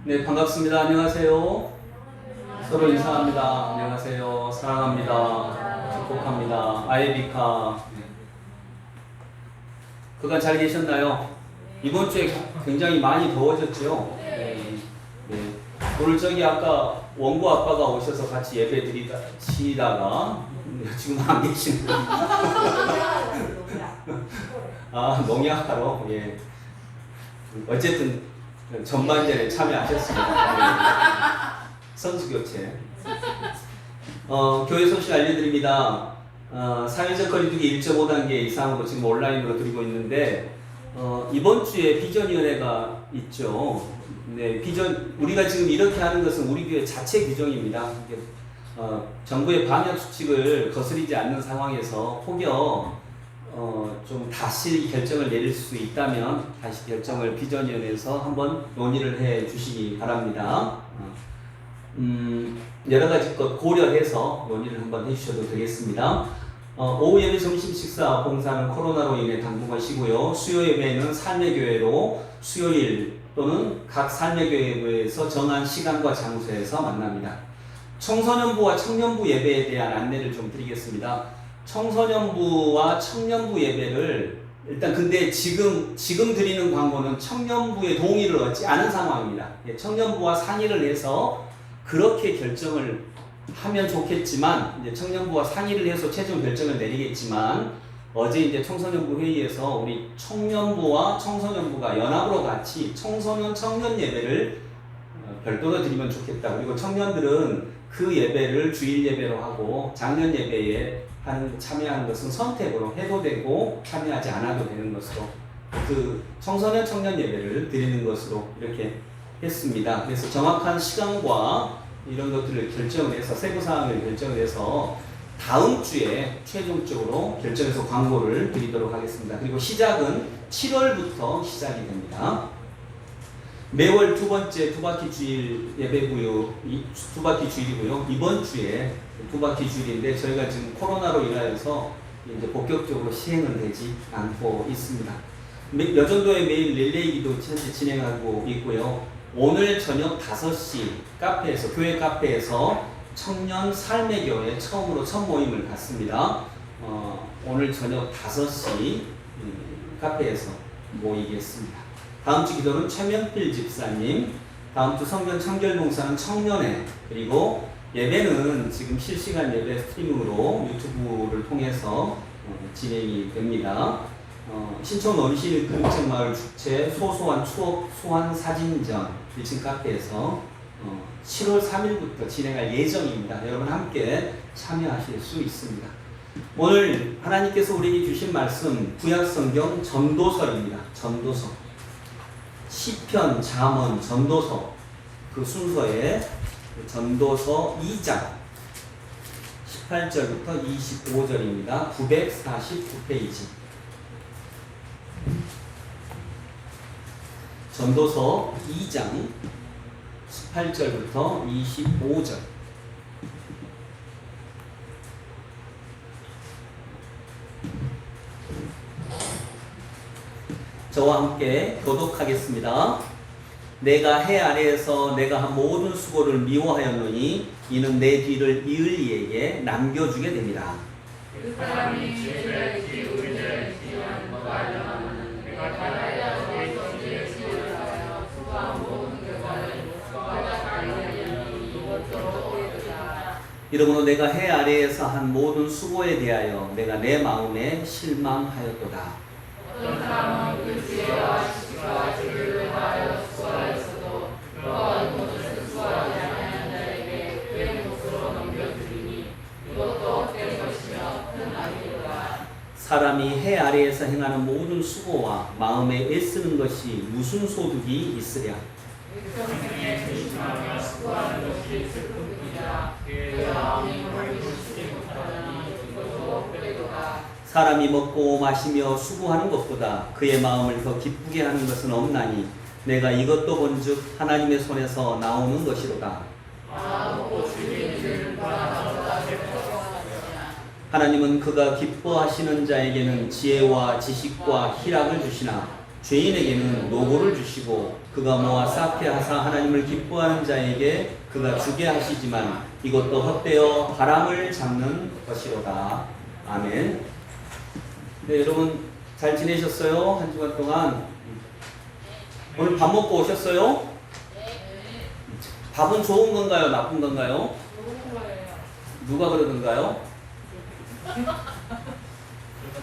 네, 반갑습니다. 안녕하세요. 서로 인사합니다. 안녕하세요. 사랑합니다. 축복합니다. 아예비카. 네. 그간 잘 계셨나요? 이번 주에 굉장히 많이 더워졌죠? 네. 네. 오늘 저기 아까 원고 아빠가 오셔서 같이 예배 드리다가 지금 안 계시는 아, 농약하러? 예. 어쨌든 전반전에 참여하셨습니다. 네. 선수 교체. 교회 소식 알려드립니다. 사회적 거리두기 1.5단계 이상으로 지금 온라인으로 드리고 있는데 이번 주에 비전위원회가 있죠. 네, 비전 우리가 지금 이렇게 하는 것은 우리 교회 자체 규정입니다. 정부의 방역 수칙을 거스르지 않는 상황에서 혹여 좀 다시 결정을 내릴 수 있다면 다시 결정을 비전위원회에서 한번 논의를 해 주시기 바랍니다. 여러 가지 것 고려해서 논의를 한번 해주셔도 되겠습니다. 오후 예배 점심 식사 봉사는 코로나로 인해 당분간 쉬고요. 수요 예배는 삶의교회로 수요일 또는 각 삶의교회에서 정한 시간과 장소에서 만납니다. 청소년부와 청년부 예배에 대한 안내를 좀 드리겠습니다. 청소년부와 청년부 예배를 일단 근데 지금 드리는 광고는 청년부의 동의를 얻지 않은 상황입니다. 청년부와 상의를 해서 그렇게 결정을 하면 좋겠지만 이제 청년부와 상의를 해서 최종 결정을 내리겠지만 어제 이제 청소년부 회의에서 우리 청년부와 청소년부가 연합으로 같이 청소년 청년 예배를 별도로 드리면 좋겠다. 그리고 청년들은 그 예배를 주일 예배로 하고 작년 예배에 참여하는 것은 선택으로 해도 되고 참여하지 않아도 되는 것으로 그 청소년 청년 예배를 드리는 것으로 이렇게 했습니다. 그래서 정확한 시간과 이런 것들을 결정을 해서 세부사항을 결정을 해서 다음 주에 최종적으로 결정해서 광고를 드리도록 하겠습니다. 그리고 시작은 7월부터 시작이 됩니다. 매월 두 번째 두바퀴 주일 예배고요. 두바퀴 주일이고요. 이번 주에 두바퀴 주일인데 저희가 지금 코로나로 인하여서 이제 본격적으로 시행은 되지 않고 있습니다. 여전도에 매일 릴레이 기도 현재 진행하고 있고요. 오늘 저녁 5시 카페에서 교회 카페에서 청년 삶의 교회 처음으로 첫 모임을 갖습니다. 오늘 저녁 5시 카페에서 모이겠습니다. 다음 주 기도는 최명필 집사님, 다음 주 성경 청결봉사는 청년회, 그리고 예배는 지금 실시간 예배 스트리밍으로 유튜브를 통해서 진행이 됩니다. 신촌 어르신 그림책마을 축제 소소한 추억 소환 사진전 1층 카페에서 7월 3일부터 진행할 예정입니다. 여러분 함께 참여하실 수 있습니다. 오늘 하나님께서 우리에게 주신 말씀 구약성경 전도서입니다. 전도서 시편, 잠언, 전도서 그 순서에 전도서 2장 18절부터 25절입니다. 949페이지 전도서 2장 18절부터 25절 저와 함께 교독하겠습니다. 내가 해 아래에서 내가 한 모든 수고를 미워하였노니 이는 내 뒤를 이을 이에게 남겨주게 됩니다. 그 사람이 죄를 지으를 지은 것과 알려하는 내가 하나님의 죄를 지으하여 수고한 모든 결과를 수고하지 아니하였니 이것도 오해도다. 이러므로 내가 해 아래에서 한 모든 수고에 대하여 내가 내 마음에 실망하였도다. 어떤 사람은 그 지혜와 지식과 죄를 하여 수고하였어도 그와 모든 수고하지 아니하는 자에게 그의 몫으로 넘겨주리니 이것도 헛된 것이며 큰 악이로다. 사람이 해 아래에서 행하는 모든 수고와 마음에 애쓰는 것이 무슨 소득이 있으랴. 평생에 조심하며 수고하는 것이 슬픔이라 그의 마음이 벌리시지 못하니 이것도 헛되도다. 사람이 먹고 마시며 수고하는 것보다 그의 마음을 더 기쁘게 하는 것은 없나니 내가 이것도 본즉 하나님의 손에서 나오는 것이로다. 하나님은 그가 기뻐하시는 자에게는 지혜와 지식과 희락을 주시나 죄인에게는 노고를 주시고 그가 모아 쌓게 하사 하나님을 기뻐하는 자에게 그가 주게 하시지만 이것도 헛되어 바람을 잡는 것이로다. 아멘. 네, 여러분 잘 지내셨어요? 한 주간 동안. 오늘 밥 먹고 오셨어요? 밥은 좋은 건가요? 나쁜 건가요? 누가 그러던가요?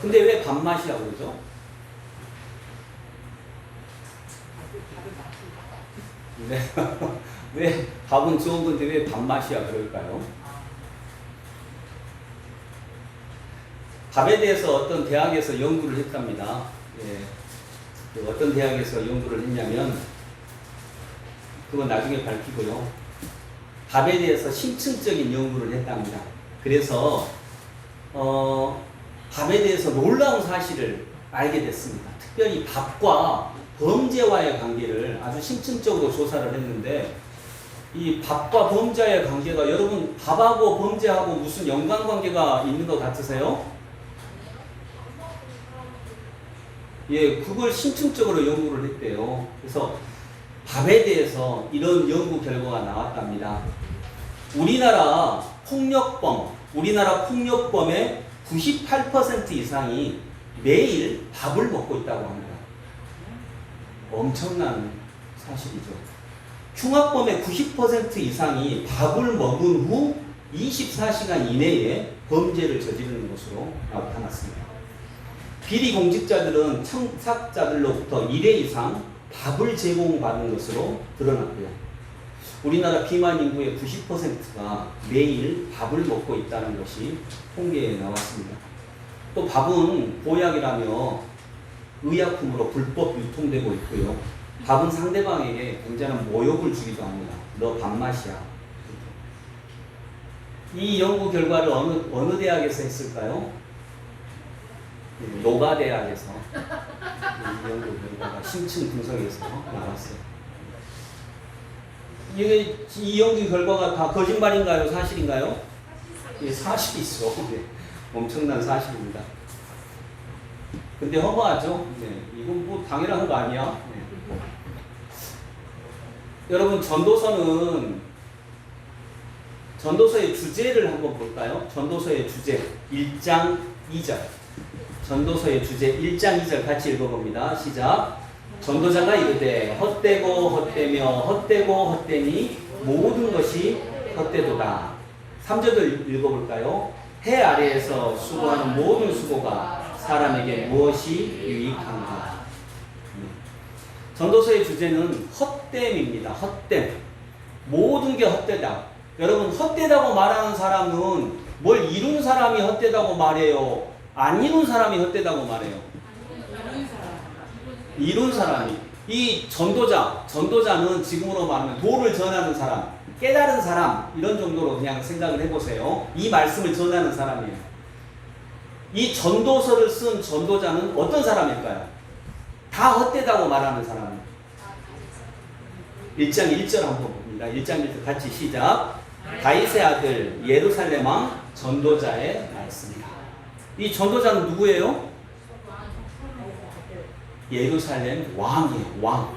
근데 왜 밥맛이야 그러죠? 네. 왜 밥은 좋은 건데 왜 밥맛이야 그럴까요? 밥에 대해서 어떤 대학에서 연구를 했답니다. 예. 어떤 대학에서 연구를 했냐면 그건 나중에 밝히고요. 밥에 대해서 심층적인 연구를 했답니다. 그래서 밥에 대해서 놀라운 사실을 알게 됐습니다. 특별히 밥과 범죄와의 관계를 아주 심층적으로 조사를 했는데 이 밥과 범죄와의 관계가 여러분 밥하고 범죄하고 무슨 연관관계가 있는 것 같으세요? 예, 그걸 심층적으로 연구를 했대요. 그래서 밥에 대해서 이런 연구 결과가 나왔답니다. 우리나라 폭력범의 98% 이상이 매일 밥을 먹고 있다고 합니다. 엄청난 사실이죠. 흉악범의 90% 이상이 밥을 먹은 후 24시간 이내에 범죄를 저지르는 것으로 나타났습니다. 비리 공직자들은 청탁자들로부터 1회 이상 밥을 제공받는 것으로 드러났고요. 우리나라 비만 인구의 90%가 매일 밥을 먹고 있다는 것이 통계에 나왔습니다. 또 밥은 보약이라며 의약품으로 불법 유통되고 있고요. 밥은 상대방에게 굉장한 모욕을 주기도 합니다. 너 밥맛이야. 이 연구 결과를 어느 대학에서 했을까요? 노가대학에서 이 연구 결과가 심층 분석에서 나왔어요. 이 연구 결과가 다 거짓말인가요? 사실인가요? 예, 사실이 있어. 네. 엄청난 사실입니다. 근데 허무하죠? 네. 이건 뭐 당연한 거 아니야? 네. 여러분 전도서의 주제를 한번 볼까요? 전도서의 주제 1장 2절. 전도서의 주제 1장 2절 같이 읽어봅니다. 시작. 전도자가 이르되 헛되고 헛되며 헛되고 헛되니 모든 것이 헛되도다. 3절을 읽어볼까요? 해 아래에서 수고하는 모든 수고가 사람에게 무엇이 유익한가. 전도서의 주제는 헛됨입니다. 헛됨. 모든 게 헛되다. 여러분 헛되다고 말하는 사람은 뭘 이룬 사람이 헛되다고 말해요? 안 이룬 사람이 헛되다고 말해요? 이룬 사람이. 이 전도자는 지금으로 말하면 도를 전하는 사람, 깨달은 사람, 이런 정도로 그냥 생각을 해보세요. 이 말씀을 전하는 사람이에요. 이 전도서를 쓴 전도자는 어떤 사람일까요? 다 헛되다고 말하는 사람이에요. 1장 1절 한번 봅니다. 1장 1절 같이 시작. 다윗의 아들 예루살렘 왕 전도자의 말씀이다. 이 전도자는 누구예요? 예루살렘 왕이에요.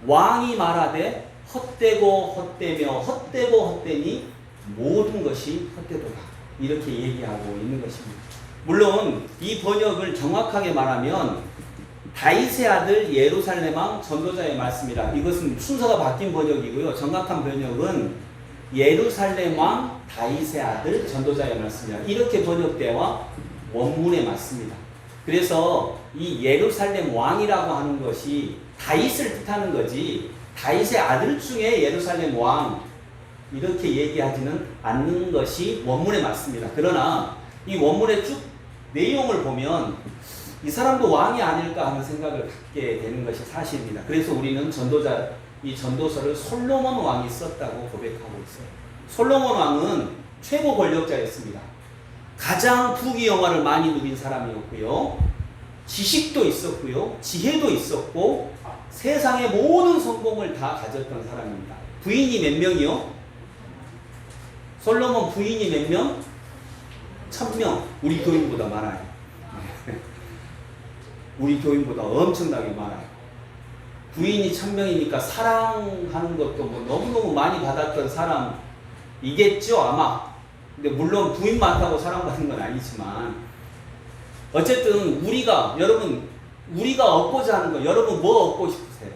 왕이 말하되 헛되고 헛되며 헛되고 헛되니 모든 것이 헛되도다. 이렇게 얘기하고 있는 것입니다. 물론 이 번역을 정확하게 말하면 다윗의 아들 예루살렘 왕 전도자의 말씀이라. 이것은 순서가 바뀐 번역이고요. 정확한 번역은 예루살렘 왕 다윗의 아들 전도자의 말씀이라. 이렇게 번역되어 원문에 맞습니다. 그래서 이 예루살렘 왕이라고 하는 것이 다윗을 뜻하는 거지 다윗의 아들 중에 예루살렘 왕 이렇게 얘기하지는 않는 것이 원문에 맞습니다. 그러나 이 원문의 쭉 내용을 보면 이 사람도 왕이 아닐까 하는 생각을 갖게 되는 것이 사실입니다. 그래서 우리는 이 전도서를 솔로몬 왕이 썼다고 고백하고 있어요. 솔로몬 왕은 최고 권력자였습니다. 가장 부귀영화를 많이 누린 사람이었고요. 지식도 있었고요. 지혜도 있었고 세상의 모든 성공을 다 가졌던 사람입니다. 부인이 몇 명이요? 솔로몬 부인이 몇 명? 1000명. 우리 교인보다 많아요. 우리 교인보다 엄청나게 많아요. 부인이 1000명이니까 사랑하는 것도 뭐 너무너무 많이 받았던 사람이겠죠, 아마. 근데 물론 부인 많다고 사랑받는 건 아니지만, 어쨌든 여러분, 우리가 얻고자 하는 거, 여러분 뭐 얻고 싶으세요?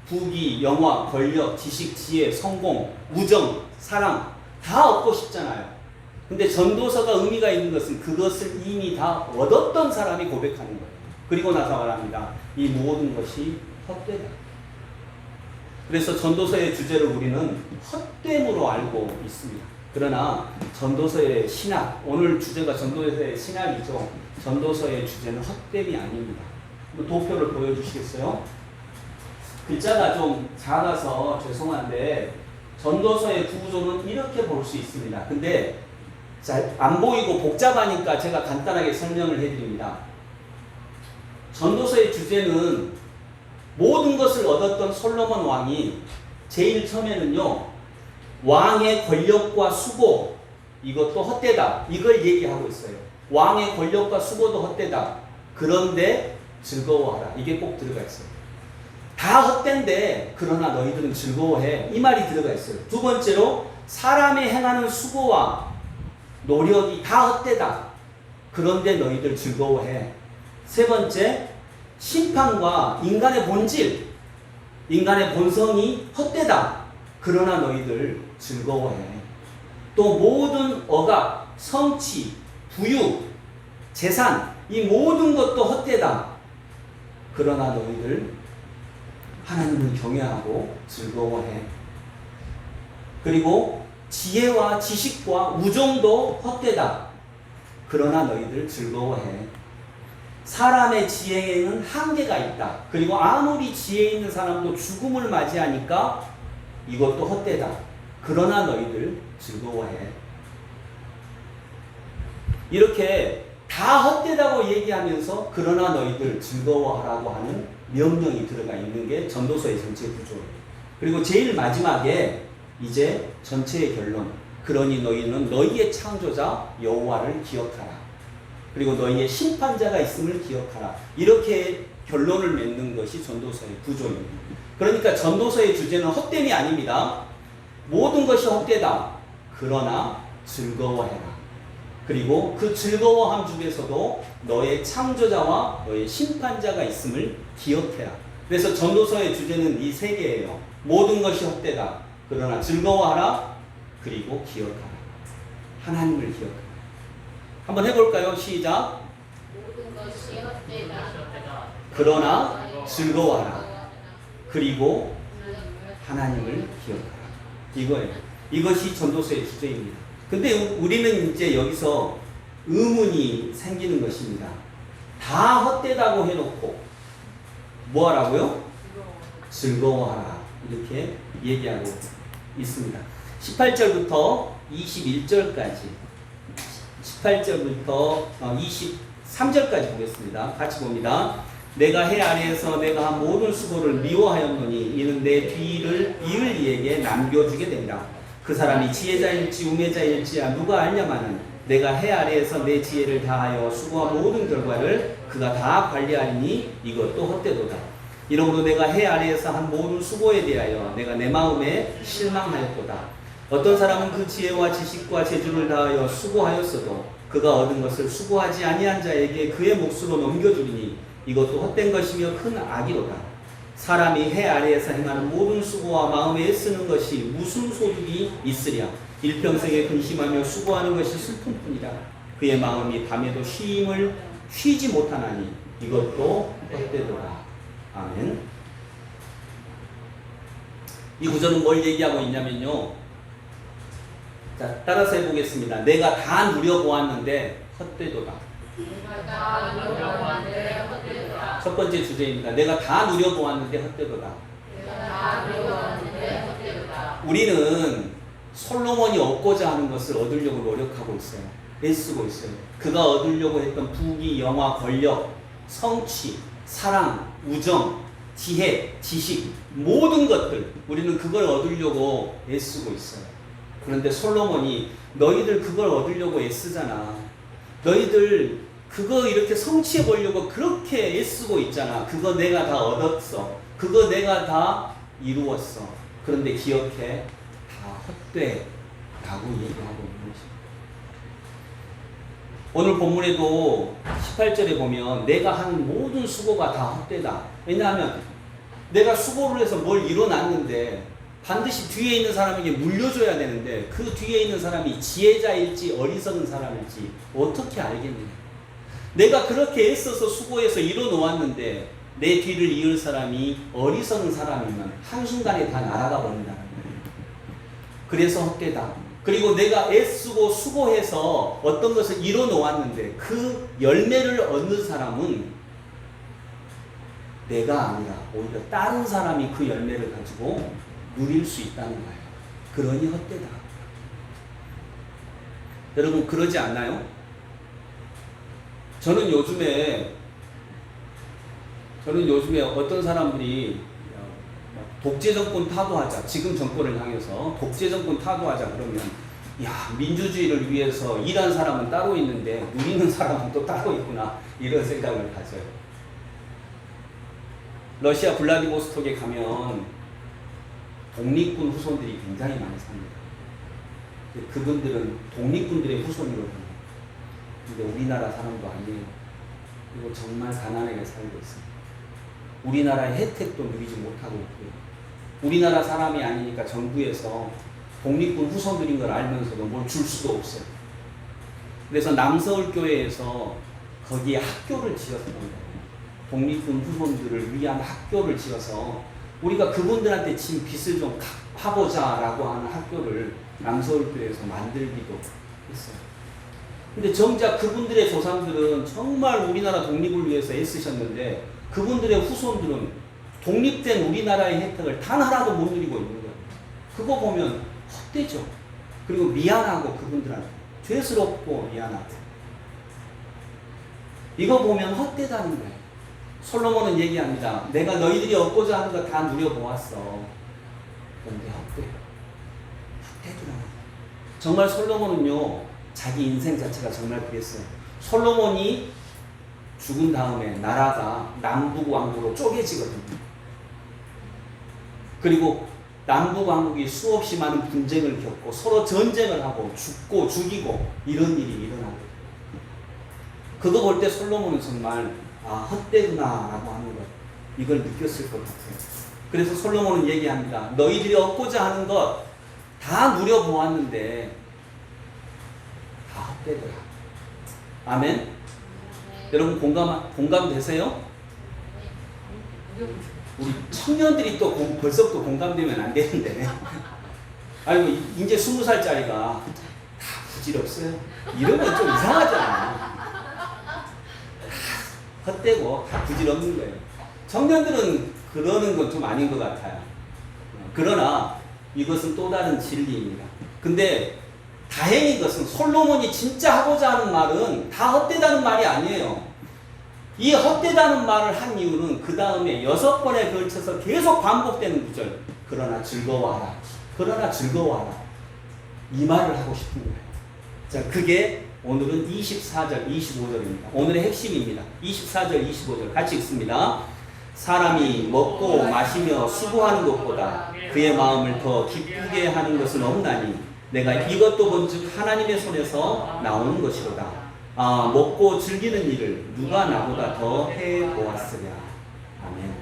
부귀, 영화, 권력, 지식, 지혜, 성공, 우정, 사랑 다 얻고 싶잖아요. 근데 전도서가 의미가 있는 것은 그것을 이미 다 얻었던 사람이 고백하는 거예요. 그리고 나서 말합니다. 이 모든 것이 헛되다. 그래서 전도서의 주제를 우리는 헛됨으로 알고 있습니다. 그러나 전도서의 신학, 오늘 주제가 전도서의 신학이죠. 전도서의 주제는 헛됨이 아닙니다. 도표를 보여주시겠어요? 글자가 좀 작아서 죄송한데 전도서의 구조는 이렇게 볼 수 있습니다. 근데 잘 안 보이고 복잡하니까 제가 간단하게 설명을 해드립니다. 전도서의 주제는 모든 것을 얻었던 솔로몬 왕이 제일 처음에는요, 왕의 권력과 수고, 이것도 헛되다, 이걸 얘기하고 있어요. 왕의 권력과 수고도 헛되다. 그런데 즐거워하라. 이게 꼭 들어가 있어요. 다 헛된데 그러나 너희들은 즐거워해. 이 말이 들어가 있어요. 두 번째로 사람이 행하는 수고와 노력이 다 헛되다. 그런데 너희들 즐거워해. 세 번째, 심판과 인간의 본질, 인간의 본성이 헛되다. 그러나 너희들 즐거워해. 또 모든 억압, 성취, 부유, 재산, 이 모든 것도 헛되다. 그러나 너희들 하나님을 경외하고 즐거워해. 그리고 지혜와 지식과 우정도 헛되다. 그러나 너희들 즐거워해. 사람의 지혜에는 한계가 있다. 그리고 아무리 지혜 있는 사람도 죽음을 맞이하니까 이것도 헛되다. 그러나 너희들 즐거워해. 이렇게 다 헛되다고 얘기하면서 그러나 너희들 즐거워하라고 하는 명령이 들어가 있는 게 전도서의 전체 구조예요. 그리고 제일 마지막에 이제 전체의 결론. 그러니 너희는 너희의 창조자 여호와를 기억하라. 그리고 너희의 심판자가 있음을 기억하라. 이렇게 결론을 맺는 것이 전도서의 구조입니다. 그러니까 전도서의 주제는 헛됨이 아닙니다. 모든 것이 헛되다. 그러나 즐거워해라. 그리고 그 즐거워함 중에서도 너의 창조자와 너의 심판자가 있음을 기억해라. 그래서 전도서의 주제는 이 세 개예요. 모든 것이 헛되다. 그러나 즐거워하라. 그리고 기억하라. 하나님을 기억하라. 한번 해볼까요? 시작. 모든 것이 헛되다. 그러나 즐거워하라. 그리고 하나님을 기억하라. 이거예요. 이것이 전도서의 주제입니다. 근데 우리는 이제 여기서 의문이 생기는 것입니다. 다 헛되다고 해놓고 뭐 하라고요? 즐거워하라. 이렇게 얘기하고 있습니다. 18절부터 21절까지 18절부터 23절까지 보겠습니다. 같이 봅니다. 내가 해 아래에서 내가 한 모든 수고를 미워하였노니 이는 내 뒤를 이을 이에게 남겨주게 된다. 그 사람이 지혜자일지 우매자일지야 누가 알냐마는 내가 해 아래에서 내 지혜를 다하여 수고한 모든 결과를 그가 다 관리하리니 이것도 헛되도다. 이러므로 내가 해 아래에서 한 모든 수고에 대하여 내가 내 마음에 실망하였도다. 어떤 사람은 그 지혜와 지식과 재주를 다하여 수고하였어도 그가 얻은 것을 수고하지 아니한 자에게 그의 몫으로 넘겨주리니 이것도 헛된 것이며 큰 악이로다. 사람이 해 아래에서 행하는 모든 수고와 마음에 애쓰는 것이 무슨 소득이 있으랴. 일평생에 근심하며 수고하는 것이 슬픔뿐이라. 그의 마음이 밤에도 쉼을 쉬지 못하나니 이것도 헛되도다. 아멘. 이 구절은 뭘 얘기하고 있냐면요. 자, 따라서 해보겠습니다. 내가 다 누려보았는데 헛되도다. 첫 번째 주제입니다. 내가 다 누려보았는데 헛되도다. 우리는 솔로몬이 얻고자 하는 것을 얻으려고 노력하고 있어요. 애쓰고 있어요. 그가 얻으려고 했던 부귀, 영화, 권력, 성취, 사랑, 우정, 지혜, 지식, 모든 것들 우리는 그걸 얻으려고 애쓰고 있어요. 그런데 솔로몬이 너희들 그걸 얻으려고 애쓰잖아. 너희들 그거 이렇게 성취해 보려고 그렇게 애쓰고 있잖아. 그거 내가 다 얻었어. 그거 내가 다 이루었어. 그런데 기억해, 다 헛되라고 얘기하고 있는 것입니다. 오늘 본문에도 18절에 보면 내가 한 모든 수고가 다 헛되다. 왜냐하면 내가 수고를 해서 뭘 이뤄놨는데 반드시 뒤에 있는 사람에게 물려줘야 되는데 그 뒤에 있는 사람이 지혜자일지 어리석은 사람일지 어떻게 알겠느냐. 내가 그렇게 애써서 수고해서 이뤄놓았는데 내 뒤를 이을 사람이 어리석은 사람이면 한순간에 다 날아가 버린다는 거예요. 그래서 헛되다. 그리고 내가 애쓰고 수고해서 어떤 것을 이뤄놓았는데 그 열매를 얻는 사람은 내가 아니라 오히려 다른 사람이 그 열매를 가지고 누릴 수 있다는 거예요. 그러니 헛되다. 여러분 그러지 않나요? 저는 요즘에 어떤 사람들이 독재 정권 타도하자, 지금 정권을 향해서 독재 정권 타도하자 그러면 야, 민주주의를 위해서 일한 사람은 따로 있는데 누리는 사람은 또 따로 있구나 이런 생각을 가져요. 러시아 블라디보스톡에 가면 독립군 후손들이 굉장히 많이 삽니다. 그분들은 독립군들의 후손이거든요. 근데 우리나라 사람도 아니에요. 그리고 정말 가난하게 살고 있습니다. 우리나라의 혜택도 누리지 못하고 있고요. 우리나라 사람이 아니니까 정부에서 독립군 후손들인 걸 알면서도 뭘 줄 수도 없어요. 그래서 남서울교회에서 거기에 학교를 지었던 거예요. 독립군 후손들을 위한 학교를 지어서 우리가 그분들한테 진 빚을 좀 갚아보자라고 하는 학교를 남서울교회에서 만들기도 했어요. 근데 정작 그분들의 조상들은 정말 우리나라 독립을 위해서 애쓰셨는데 그분들의 후손들은 독립된 우리나라의 혜택을 단 하나도 못 누리고 있는 거예요. 그거 보면 헛되죠. 그리고 미안하고 그분들한테 죄스럽고 미안하고 이거 보면 헛되다는 거예요. 솔로몬은 얘기합니다. 내가 너희들이 얻고자 하는 거 다 누려보았어. 그런데 헛되더라. 정말 솔로몬은요 자기 인생 자체가 정말 그랬어요. 솔로몬이 죽은 다음에 나라가 남북 왕국으로 쪼개지거든요. 그리고 남북 왕국이 수없이 많은 분쟁을 겪고 서로 전쟁을 하고 죽고 죽이고 이런 일이 일어나고 그거 볼 때 솔로몬은 정말 헛되구나 라고 하는 것 이걸 느꼈을 것 같아요. 그래서 솔로몬은 얘기합니다. 너희들이 얻고자 하는 것 다 누려보았는데 다 헛되더라. 아멘. 여러분 공감되세요? 우리 청년들이 또 벌써부터 공감되면 안 되는데 아이고 이제 20살짜리가 다 부질없어요. 이러면 좀 이상하잖아. 헛되고 다 부질없는 거예요. 청년들은 그러는 건 좀 아닌 것 같아요. 그러나 이것은 또 다른 진리입니다. 근데 다행인 것은 솔로몬이 진짜 하고자 하는 말은 다 헛되다는 말이 아니에요. 이 헛되다는 말을 한 이유는 그 다음에 6번에 걸쳐서 계속 반복되는 구절. 그러나 즐거워하라. 그러나 즐거워하라. 이 말을 하고 싶은 거예요. 자, 그게 오늘은 24절, 25절입니다. 오늘의 핵심입니다. 24절, 25절 같이 읽습니다. 사람이 먹고 마시며 수고하는 것보다 그의 마음을 더 기쁘게 하는 것은 없나니 내가 이것도 본즉 하나님의 손에서 나오는 것이로다. 먹고 즐기는 일을 누가 나보다 더 해보았으랴. 아멘.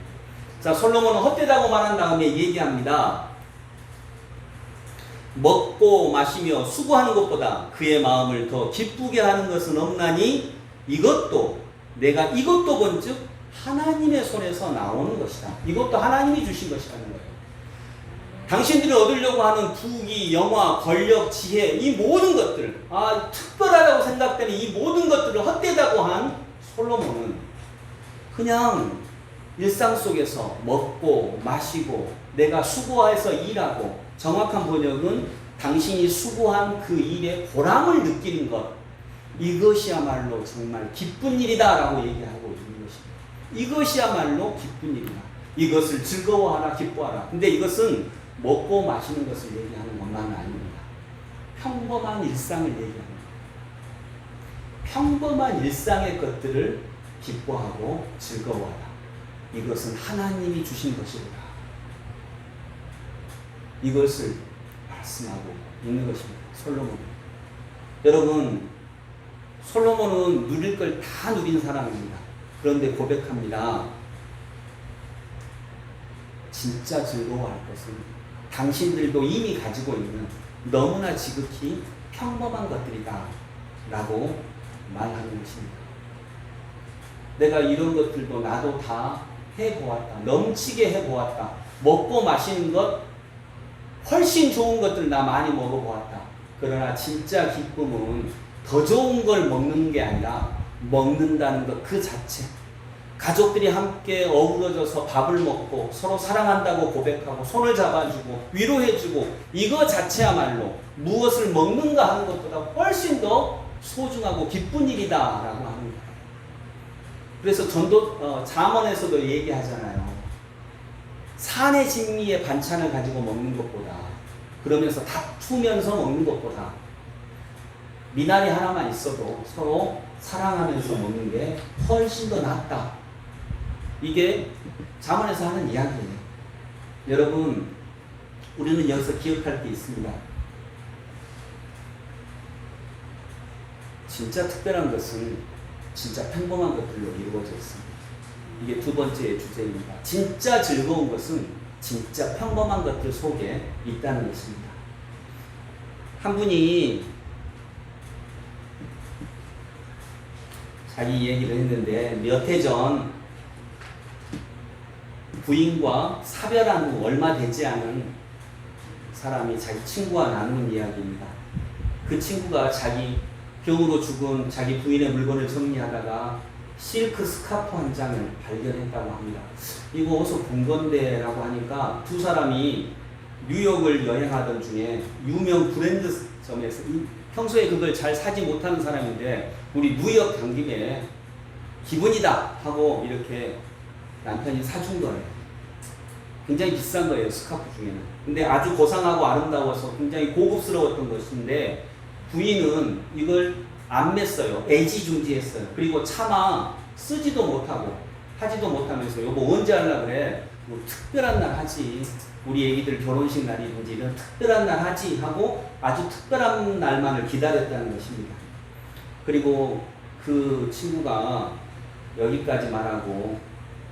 자, 솔로몬은 헛되다고 말한 다음에 얘기합니다. 먹고 마시며 수고하는 것보다 그의 마음을 더 기쁘게 하는 것은 없나니 내가 이것도 본즉 하나님의 손에서 나오는 것이다. 이것도 하나님이 주신 것이라는 거예요. 당신들이 얻으려고 하는 부귀, 영화, 권력, 지혜 이 모든 것들 특별하다고 생각되는 이 모든 것들을 헛되다고 한 솔로몬은 그냥 일상 속에서 먹고 마시고 내가 수고해서 일하고 정확한 번역은 당신이 수고한 그 일에 보람을 느끼는 것 이것이야말로 정말 기쁜 일이다 라고 얘기하고 있는 것입니다. 이것이야말로 기쁜 일이다. 이것을 즐거워하라 기뻐하라. 근데 이것은 먹고 마시는 것을 얘기하는 것만은 아닙니다. 평범한 일상을 얘기합니다. 평범한 일상의 것들을 기뻐하고 즐거워하라. 이것은 하나님이 주신 것이구나. 이것을 말씀하고 있는 것입니다. 솔로몬. 여러분, 솔로몬은 누릴 걸 다 누린 사람입니다. 그런데 고백합니다. 진짜 즐거워할 것은 당신들도 이미 가지고 있는 너무나 지극히 평범한 것들이다 라고 말하는 것입니다. 내가 이런 것들도 나도 다 해보았다. 넘치게 해보았다. 먹고 마시는 것 훨씬 좋은 것들 나 많이 먹어보았다. 그러나 진짜 기쁨은 더 좋은 걸 먹는 게 아니라 먹는다는 것 그 자체. 가족들이 함께 어우러져서 밥을 먹고 서로 사랑한다고 고백하고 손을 잡아주고 위로해주고 이거 자체야말로 무엇을 먹는가 하는 것보다 훨씬 더 소중하고 기쁜 일이다 라고 하는 거예요. 그래서 잠언에서도 얘기하잖아요. 산의 진미의 반찬을 가지고 먹는 것보다, 그러면서 다투면서 먹는 것보다 미나리 하나만 있어도 서로 사랑하면서 먹는 게 훨씬 더 낫다. 이게 잠언에서 하는 이야기예요. 여러분, 우리는 여기서 기억할 게 있습니다. 진짜 특별한 것은 진짜 평범한 것들로 이루어져 있습니다. 이게 두 번째 주제입니다. 진짜 즐거운 것은 진짜 평범한 것들 속에 있다는 것입니다. 한 분이 자기 얘기를 했는데 몇 해 전 부인과 사별한 후 얼마 되지 않은 사람이 자기 친구와 나누는 이야기입니다. 그 친구가 자기 병으로 죽은 자기 부인의 물건을 정리하다가 실크 스카프 한 장을 발견했다고 합니다. 이거 어디서 본 건데 라고 하니까 두 사람이 뉴욕을 여행하던 중에 유명 브랜드점에서 평소에 그걸 잘 사지 못하는 사람인데 우리 뉴욕 간 김에 기분이다 하고 이렇게 남편이 사준 거예요. 굉장히 비싼 거예요, 스카프 중에는. 근데 아주 고상하고 아름다워서 굉장히 고급스러웠던 것인데 부인은 이걸 안 맸어요. 애지중지했어요. 그리고 차마 쓰지도 못하고 하지도 못하면서 여보 언제 하려고 그래? 뭐 특별한 날 하지. 우리 애기들 결혼식 날이든지 이런 특별한 날 하지 하고 아주 특별한 날만을 기다렸다는 것입니다. 그리고 그 친구가 여기까지 말하고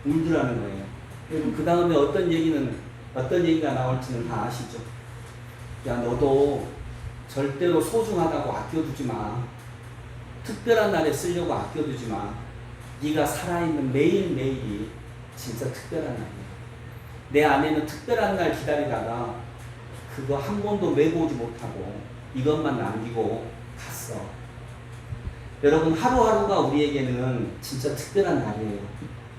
울더라는 거예요. 그리고 그 다음에 어떤 얘기가 나올지는 다 아시죠? 야, 너도 절대로 소중하다고 아껴두지 마. 특별한 날에 쓰려고 아껴두지 마. 네가 살아있는 매일매일이 진짜 특별한 날이야. 내 아내는 특별한 날 기다리다가 그거 한 번도 메고 오지 못하고 이것만 남기고 갔어. 여러분, 하루하루가 우리에게는 진짜 특별한 날이에요.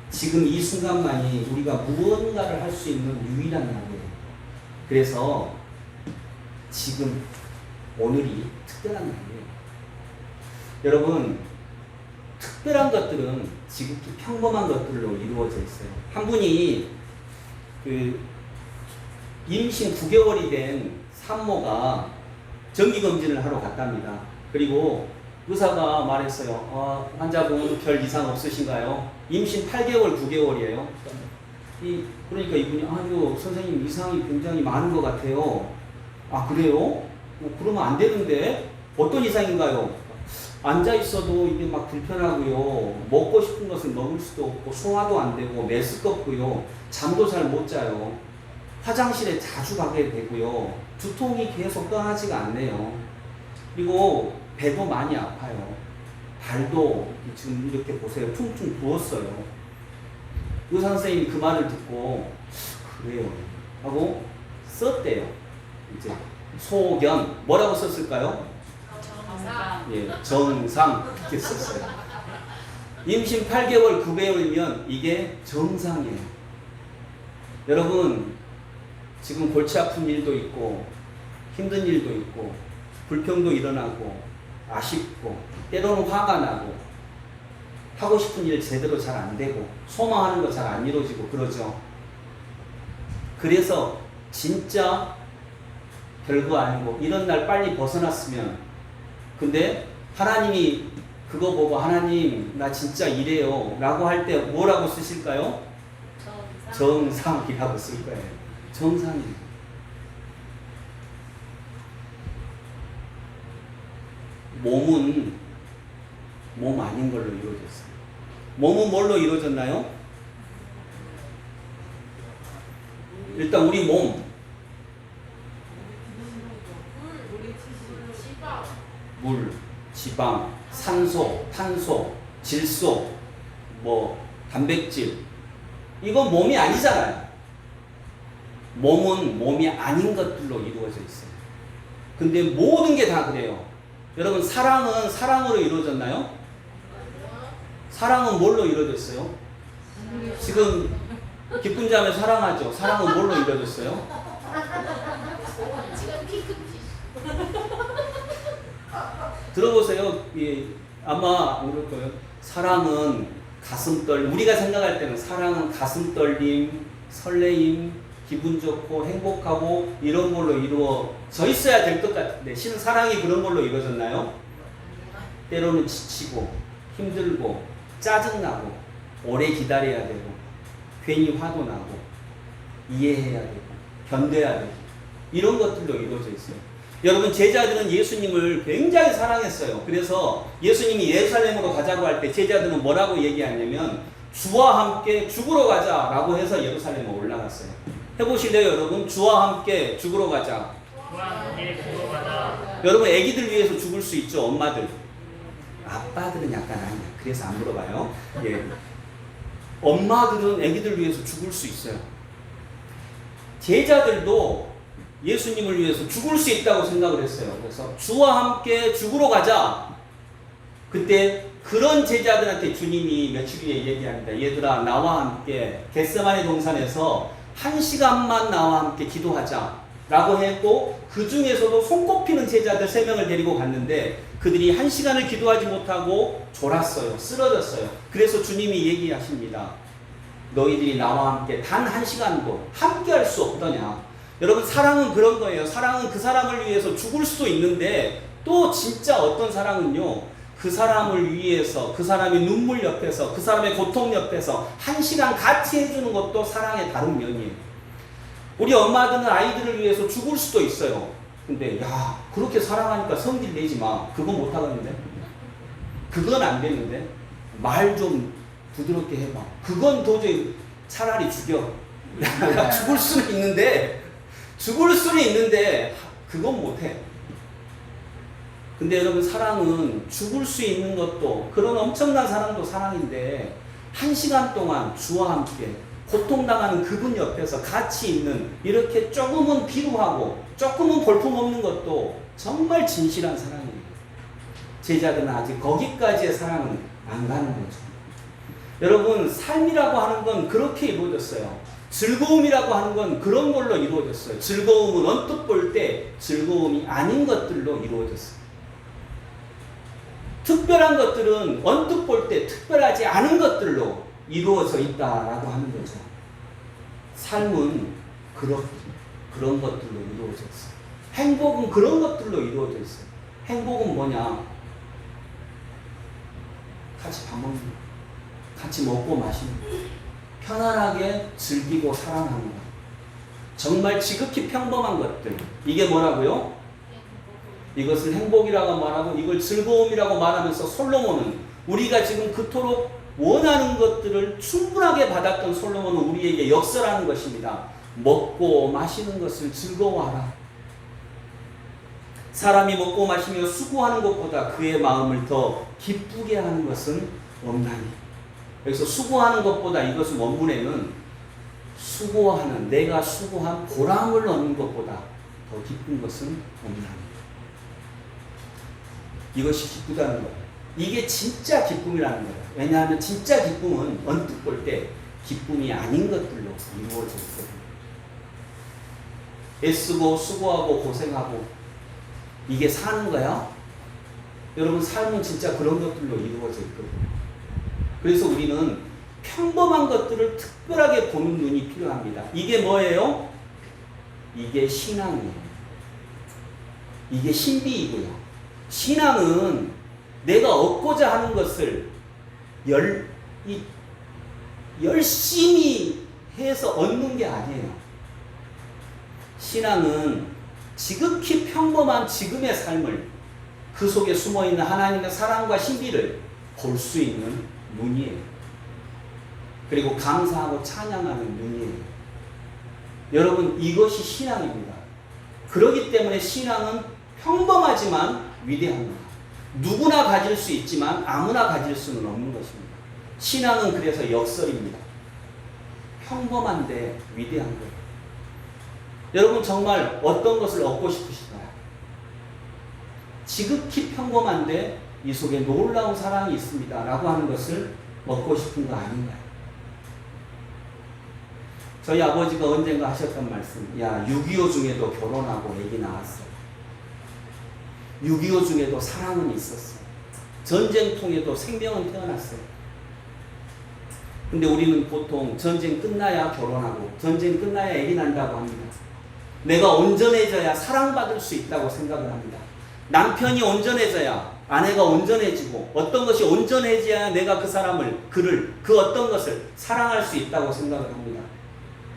지금 이 순간만이 우리가 무언가를 할 수 있는 유일한 날이에요. 그래서 지금 오늘이 특별한 날이에요. 여러분, 특별한 것들은 지극히 평범한 것들로 이루어져 있어요. 한 분이 임신 9개월이 된 산모가 정기검진을 하러 갔답니다. 그리고 의사가 말했어요. 환자분 별 이상 없으신가요? 임신 8개월, 9개월이에요. 그러니까 이분이 아유 선생님 이상이 굉장히 많은 것 같아요. 아 그래요? 그러면 안 되는데 어떤 이상인가요? 앉아 있어도 이게 막 불편하고요. 먹고 싶은 것을 먹을 수도 없고 소화도 안 되고 메스껍고요. 잠도 잘 못 자요. 화장실에 자주 가게 되고요. 두통이 계속 떠나지가 않네요. 그리고 배도 많이 아파요. 발도 지금 이렇게 보세요. 퉁퉁 부었어요. 의사 선생님이 그 말을 듣고 그래요 하고 썼대요. 이제 소견 뭐라고 썼을까요? 예, 정상 이렇게 썼어요. 임신 8개월, 9개월이면 이게 정상이에요. 여러분, 지금 골치 아픈 일도 있고 힘든 일도 있고 불평도 일어나고 아쉽고 때로는 화가 나고 하고 싶은 일 제대로 잘 안 되고 소망하는 거 잘 안 이루어지고 그러죠. 그래서 진짜 별거 아니고 이런 날 빨리 벗어났으면, 근데 하나님이 그거 보고 하나님 나 진짜 이래요 라고 할 때 뭐라고 쓰실까요? 정상이라고 쓸 거예요. 정상이. 몸은 몸 아닌 걸로 이루어졌어요. 몸은 뭘로 이루어졌나요? 일단 우리 몸. 물, 지방, 산소, 탄소, 질소, 단백질. 이건 몸이 아니잖아요. 몸은 몸이 아닌 것들로 이루어져 있어요. 근데 모든 게 다 그래요. 여러분, 사랑은 사랑으로 이루어졌나요? 사랑은 뭘로 이루어졌어요? 지금 기쁜 자매 사랑하죠? 사랑은 뭘로 이루어졌어요? 들어보세요. 아마 그럴 거예요. 사랑은 가슴 떨림. 우리가 생각할 때는 사랑은 가슴 떨림, 설레임, 기분 좋고 행복하고 이런 걸로 이루어져 있어야 될 것 같은데 실은 사랑이 그런 걸로 이루어졌나요? 때로는 지치고 힘들고 짜증나고 오래 기다려야 되고 괜히 화도 나고 이해해야 되고 견뎌야 되고 이런 것들로 이루어져 있어요. 여러분, 제자들은 예수님을 굉장히 사랑했어요. 그래서 예수님이 예루살렘으로 가자고 할 때 제자들은 뭐라고 얘기하냐면 주와 함께 죽으러 가자라고 해서 예루살렘에 올라갔어요. 해보실래요, 여러분? 주와 함께 죽으러 가자. 여러분, 애기들 위해서 죽을 수 있죠, 엄마들. 아빠들은 약간 아니야. 그래서 안 물어봐요. 예. 엄마들은 애기들 위해서 죽을 수 있어요. 제자들도 예수님을 위해서 죽을 수 있다고 생각을 했어요. 그래서 주와 함께 죽으러 가자. 그때 그런 제자들한테 주님이 며칠 뒤에 얘기합니다. 얘들아, 나와 함께 겟세마네 동산에서 1시간만 나와 함께 기도하자 라고 했고, 그 중에서도 손꼽히는 제자들 3명을 데리고 갔는데 그들이 1시간을 기도하지 못하고 졸았어요. 쓰러졌어요. 그래서 주님이 얘기하십니다. 너희들이 나와 함께 단 1시간도 함께 할 수 없더냐. 여러분, 사랑은 그런 거예요. 사랑은 그 사람을 위해서 죽을 수도 있는데 또 진짜 어떤 사랑은요, 그 사람을 위해서 그 사람의 눈물 옆에서 그 사람의 고통 옆에서 1시간 같이 해주는 것도 사랑의 다른 면이에요. 우리 엄마들은 아이들을 위해서 죽을 수도 있어요. 근데 야, 그렇게 사랑하니까 성질 내지 마. 그건 못하겠는데? 그건 안 되는데? 말 좀 부드럽게 해봐. 그건 도저히 차라리 죽여. 죽을 수는 있는데 그건 못해. 근데 여러분, 사랑은 죽을 수 있는 것도, 그런 엄청난 사랑도 사랑인데 1시간 동안 주와 함께 고통당하는 그분 옆에서 같이 있는, 이렇게 조금은 비루하고 조금은 볼품없는 것도 정말 진실한 사랑이에요. 제자들은 아직 거기까지의 사랑은 안 가는 거죠. 여러분, 삶이라고 하는 건 그렇게 이루어졌어요. 즐거움이라고 하는 건 그런 걸로 이루어졌어요. 즐거움은 언뜻 볼 때 즐거움이 아닌 것들로 이루어졌어요. 특별한 것들은 언뜻 볼 때 특별하지 않은 것들로 이루어져 있다라고 하는 거죠. 삶은 그런 것들로 이루어져 있어요. 행복은 그런 것들로 이루어져 있어요. 행복은 뭐냐? 같이 밥 먹는 거, 같이 먹고 마시는 거, 편안하게 즐기고 사랑하는 것, 정말 지극히 평범한 것들, 이게 뭐라고요? 이것을 행복이라고 말하고 이걸 즐거움이라고 말하면서 솔로몬은, 우리가 지금 그토록 원하는 것들을 충분하게 받았던 솔로몬은 우리에게 역설하는 것입니다. 먹고 마시는 것을 즐거워하라. 사람이 먹고 마시며 수고하는 것보다 그의 마음을 더 기쁘게 하는 것은 없나니. 여기서 수고하는 것보다, 이것은 원문에는 수고하는, 내가 수고한 보람을 얻는 것보다 더 기쁜 것은 없나니. 이것이 기쁘다는 거예요. 이게 진짜 기쁨이라는 거예요. 왜냐하면 진짜 기쁨은 언뜻 볼 때 기쁨이 아닌 것들로 이루어져 있거든요. 애쓰고 수고하고 고생하고 이게 사는 거야? 여러분, 삶은 진짜 그런 것들로 이루어져 있거든요. 그래서 우리는 평범한 것들을 특별하게 보는 눈이 필요합니다. 이게 뭐예요? 이게 신앙이에요. 이게 신비이고요. 신앙은 내가 얻고자 하는 것을 열심히 해서 얻는 게 아니에요. 신앙은 지극히 평범한 지금의 삶을 그 속에 숨어있는 하나님의 사랑과 신비를 볼 수 있는 눈이에요. 그리고 감사하고 찬양하는 눈이에요. 여러분, 이것이 신앙입니다. 그렇기 때문에 신앙은 평범하지만 위대합니다. 누구나 가질 수 있지만 아무나 가질 수는 없는 것입니다. 신앙은 그래서 역설입니다. 평범한데 위대한 거예요. 여러분, 정말 어떤 것을 얻고 싶으신가요? 지극히 평범한데 이 속에 놀라운 사랑이 있습니다 라고 하는 것을 얻고 싶은 거 아닌가요? 저희 아버지가 언젠가 하셨던 말씀, 야, 6.25 중에도 결혼하고 애기 낳았어. 6.25 중에도 사랑은 있었어. 전쟁통에도 생명은 태어났어요. 근데 우리는 보통 전쟁 끝나야 결혼하고 전쟁 끝나야 애기 난다고 합니다. 내가 온전해져야 사랑받을 수 있다고 생각을 합니다. 남편이 온전해져야 아내가 온전해지고 어떤 것이 온전해져야 내가 그 사람을, 그 어떤 것을 사랑할 수 있다고 생각을 합니다.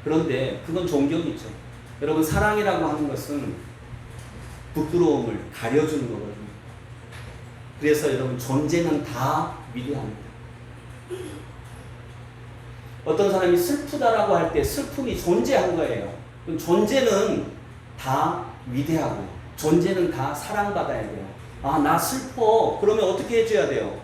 그런데 그건 존경이죠. 여러분, 사랑이라고 하는 것은 부끄러움을 가려주는 거거든요. 그래서 여러분, 존재는 다 위대합니다. 어떤 사람이 슬프다라고 할 때 슬픔이 존재한 거예요. 존재는 다 위대하고 존재는 다 사랑받아야 돼요. 아, 나 슬퍼. 그러면 어떻게 해줘야 돼요?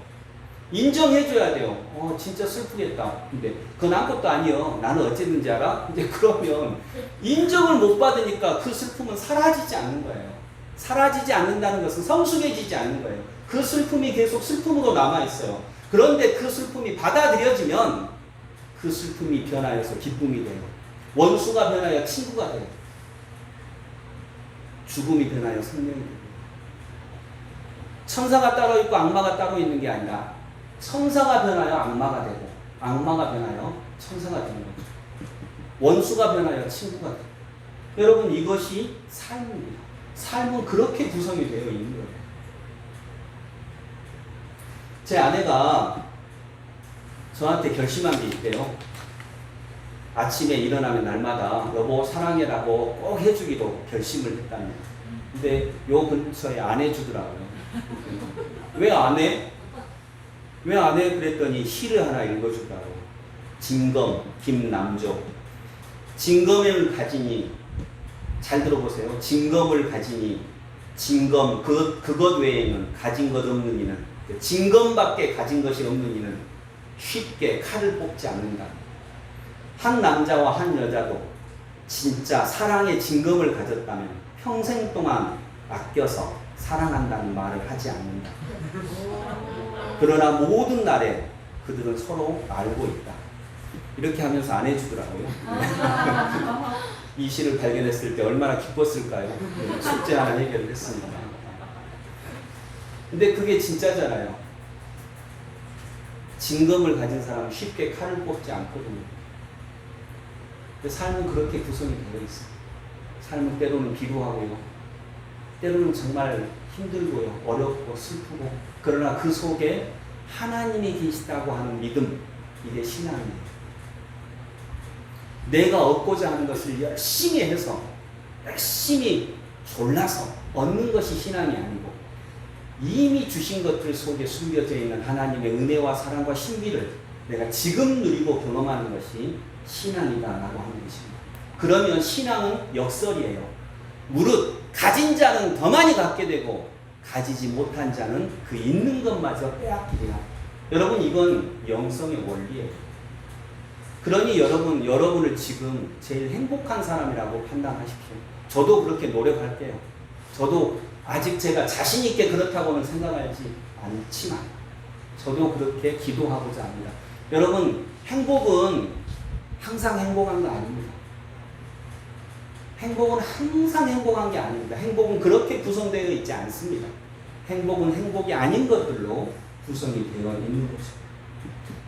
인정해줘야 돼요. 진짜 슬프겠다. 근데 그건 아무것도 아니요. 나는 어쨌는지 알아? 근데 그러면 인정을 못 받으니까 그 슬픔은 사라지지 않는 거예요. 사라지지 않는다는 것은 성숙해지지 않는 거예요. 그 슬픔이 계속 슬픔으로 남아있어요. 그런데 그 슬픔이 받아들여지면 그 슬픔이 변하여서 기쁨이 돼요. 원수가 변하여 친구가 돼요. 죽음이 변하여 생명이 돼요. 천사가 따로 있고 악마가 따로 있는 게 아니라 천사가 변하여 악마가 되고 악마가 변하여 천사가 되는 거죠. 원수가 변하여 친구가 돼요. 여러분, 이것이 삶입니다. 삶은 그렇게 구성이 되어 있는 거예요. 제 아내가 저한테 결심한 게 있대요. 아침에 일어나면 날마다 여보 사랑해라고 꼭 해주기로 결심을 했답니다. 근데 요 근처에 안 해주더라고요. 왜 안 해? 왜 안 해? 그랬더니 시를 하나 읽어주더라고요. 진검, 김남조. 진검을 가지니, 잘 들어보세요. 진검을 가지니, 진검, 그것 외에는 가진 것 없는 이는, 진검밖에 가진 것이 없는 이는 쉽게 칼을 뽑지 않는다. 한 남자와 한 여자도 진짜 사랑의 진검을 가졌다면 평생 동안 아껴서 사랑한다는 말을 하지 않는다. 그러나 모든 날에 그들은 서로 알고 있다. 이렇게 하면서 안 해주더라고요. 이 시를 발견했을 때 얼마나 기뻤을까요? 숙제 하나 해결을 했습니다. 근데 그게 진짜잖아요. 진검을 가진 사람은 쉽게 칼을 뽑지 않거든요. 삶은 그렇게 구성이 되어 있어요. 삶은 때로는 비루하고요. 때로는 정말 힘들고요. 어렵고 슬프고. 그러나 그 속에 하나님이 계시다고 하는 믿음, 이게 신앙이에요. 내가 얻고자 하는 것을 열심히 해서 열심히 졸라서 얻는 것이 신앙이 아니고 이미 주신 것들 속에 숨겨져 있는 하나님의 은혜와 사랑과 신비를 내가 지금 누리고 경험하는 것이 신앙이다라고 하는 것입니다. 그러면 신앙은 역설이에요. 무릇 가진 자는 더 많이 갖게 되고 가지지 못한 자는 그 있는 것마저 빼앗기리라. 여러분, 이건 영성의 원리예요. 그러니 여러분을 지금 제일 행복한 사람이라고 판단하십시오. 저도 그렇게 노력할게요. 저도 아직 제가 자신 있게 그렇다고는 생각하지 않지만 저도 그렇게 기도하고자 합니다. 여러분, 행복은 항상 행복한 거 아닙니다. 행복은 항상 행복한 게 아닙니다. 행복은 그렇게 구성되어 있지 않습니다. 행복은 행복이 아닌 것들로 구성이 되어 있는 거죠.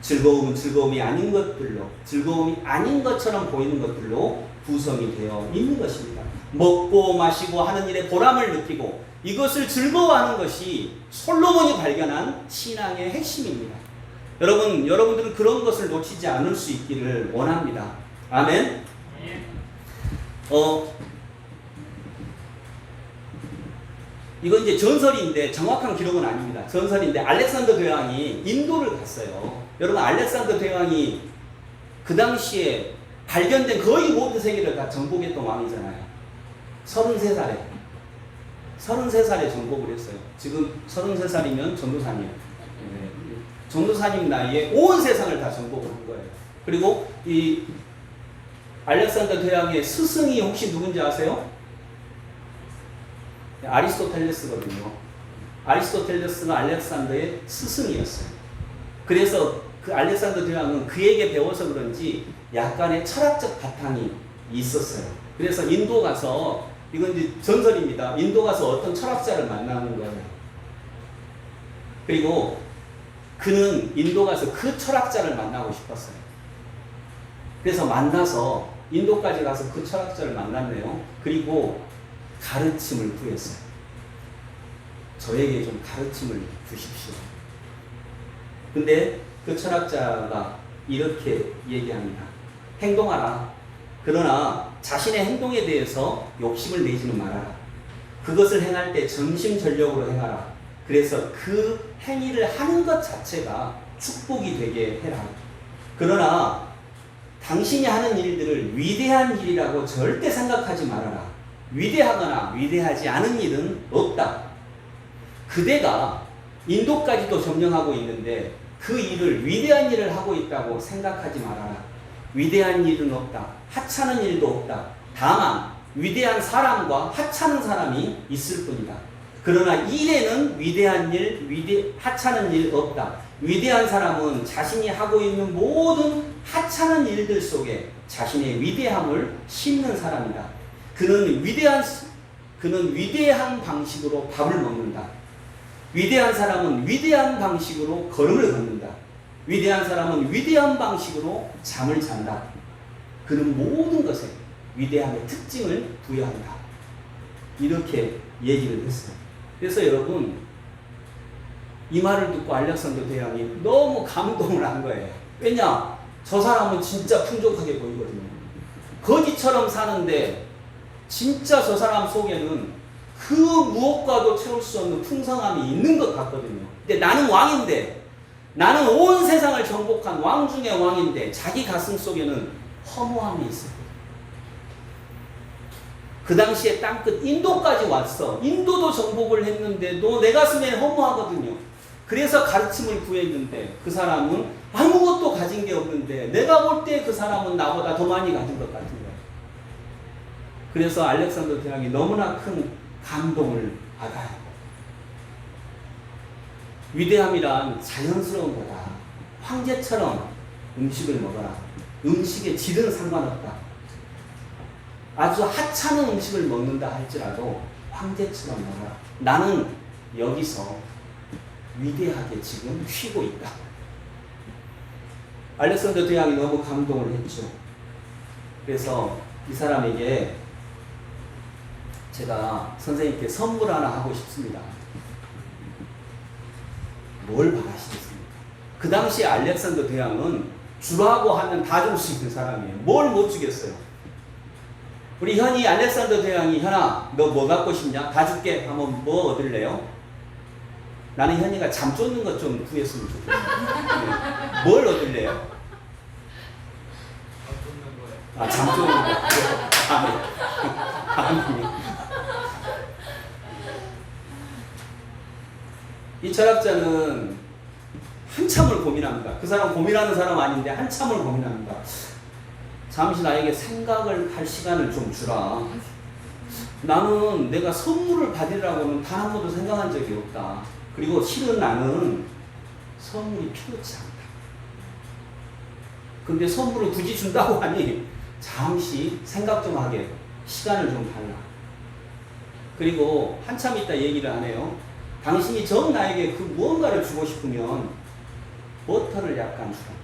즐거움은 즐거움이 아닌 것들로, 즐거움이 아닌 것처럼 보이는 것들로 구성이 되어 있는 것입니다. 먹고 마시고 하는 일에 보람을 느끼고 이것을 즐거워하는 것이 솔로몬이 발견한 신앙의 핵심입니다. 여러분들은 그런 것을 놓치지 않을 수 있기를 원합니다. 아멘. 이건 이제 전설인데 정확한 기록은 아닙니다. 전설인데 알렉산더 대왕이 인도를 갔어요. 여러분 알렉산더 대왕이 그 당시에 발견된 거의 모든 세계를 다 정복했던 왕이잖아요. 33살에 33살에 정복을 했어요. 지금 33살이면 전도사님. 전도사님 나이에 온 세상을 다 정복을 한 거예요. 그리고 이 알렉산더 대왕의 스승이 혹시 누군지 아세요? 아리스토텔레스거든요. 아리스토텔레스가 알렉산더의 스승이었어요. 그래서 그 알렉산더 대왕은 그에게 배워서 그런지 약간의 철학적 바탕이 있었어요. 그래서 인도 가서, 이건 이제 전설입니다. 인도 가서 어떤 철학자를 만나는 거예요. 그리고 그는 인도 가서 그 철학자를 만나고 싶었어요. 그래서 만나서 인도까지 가서 그 철학자를 만났네요. 그리고 가르침을 구했어요. 저에게 좀 가르침을 주십시오. 근데 그 철학자가 이렇게 얘기합니다. 행동하라. 그러나 자신의 행동에 대해서 욕심을 내지는 말아라. 그것을 행할 때 전심전력으로 행하라. 그래서 그 행위를 하는 것 자체가 축복이 되게 해라. 그러나 당신이 하는 일들을 위대한 일이라고 절대 생각하지 말아라. 위대하거나 위대하지 않은 일은 없다. 그대가 인도까지도 점령하고 있는데 그 일을 위대한 일을 하고 있다고 생각하지 말아라. 위대한 일은 없다. 하찮은 일도 없다. 다만 위대한 사람과 하찮은 사람이 있을 뿐이다. 그러나 일에는 위대한 일, 하찮은 일 없다. 위대한 사람은 자신이 하고 있는 모든 하찮은 일들 속에 자신의 위대함을 심는 사람이다. 그는 위대한 방식으로 밥을 먹는다. 위대한 사람은 위대한 방식으로 걸음을 걷는다. 위대한 사람은 위대한 방식으로 잠을 잔다. 그는 모든 것에 위대함의 특징을 부여한다. 이렇게 얘기를 했어요. 그래서 여러분, 이 말을 듣고 알렉산더 대왕이 너무 감동을 한 거예요. 왜냐? 저 사람은 진짜 풍족하게 보이거든요. 거지처럼 사는데 진짜 저 사람 속에는 그 무엇과도 채울 수 없는 풍성함이 있는 것 같거든요. 근데 나는 왕인데, 나는 온 세상을 정복한 왕 중의 왕인데 자기 가슴 속에는 허무함이 있어요. 그 당시에 땅끝 인도까지 왔어. 인도도 정복을 했는데도 내 가슴에 허무하거든요. 그래서 가르침을 구했는데 그 사람은 아무것도 가진 게 없는데 내가 볼 때 그 사람은 나보다 더 많이 가진 것 같은 거예요. 그래서 알렉산더 대왕이 너무나 큰 감동을 받아요. 위대함이란 자연스러운 거다. 황제처럼 음식을 먹어라. 음식의 질은 상관없다. 아주 하찮은 음식을 먹는다 할지라도 황제처럼 먹어라. 나는 여기서 위대하게 지금 쉬고 있다. 알렉산더 대왕이 너무 감동을 했죠. 그래서 이 사람에게 제가 선생님께 선물 하나 하고 싶습니다. 뭘 바라시겠습니까? 그 당시 알렉산더 대왕은 주라고 하면 다 줄 수 있는 사람이에요. 뭘 못 주겠어요. 우리 현이 알렉산더 대왕이 현아 너 뭐 갖고 싶냐? 다 줄게. 한번 뭐 얻을래요? 나는 현이가 잠 쫓는 것 좀 구했으면 좋겠어요. 네. 뭘 얻을래요? 잠 쫓는 거. 아멘. 이 철학자는 한참을 고민합니다. 그 사람 고민하는 사람 아닌데 한참을 고민합니다. 잠시 나에게 생각을 할 시간을 좀 주라. 나는 내가 선물을 받으라고는 단 한 번도 생각한 적이 없다. 그리고 실은 나는 선물이 필요치 않다. 근데 선물을 굳이 준다고 하니 잠시 생각 좀 하게 시간을 좀 달라. 그리고 한참 있다 얘기를 하네요. 당신이 정 나에게 그 무언가를 주고 싶으면 버터를 약간 주라.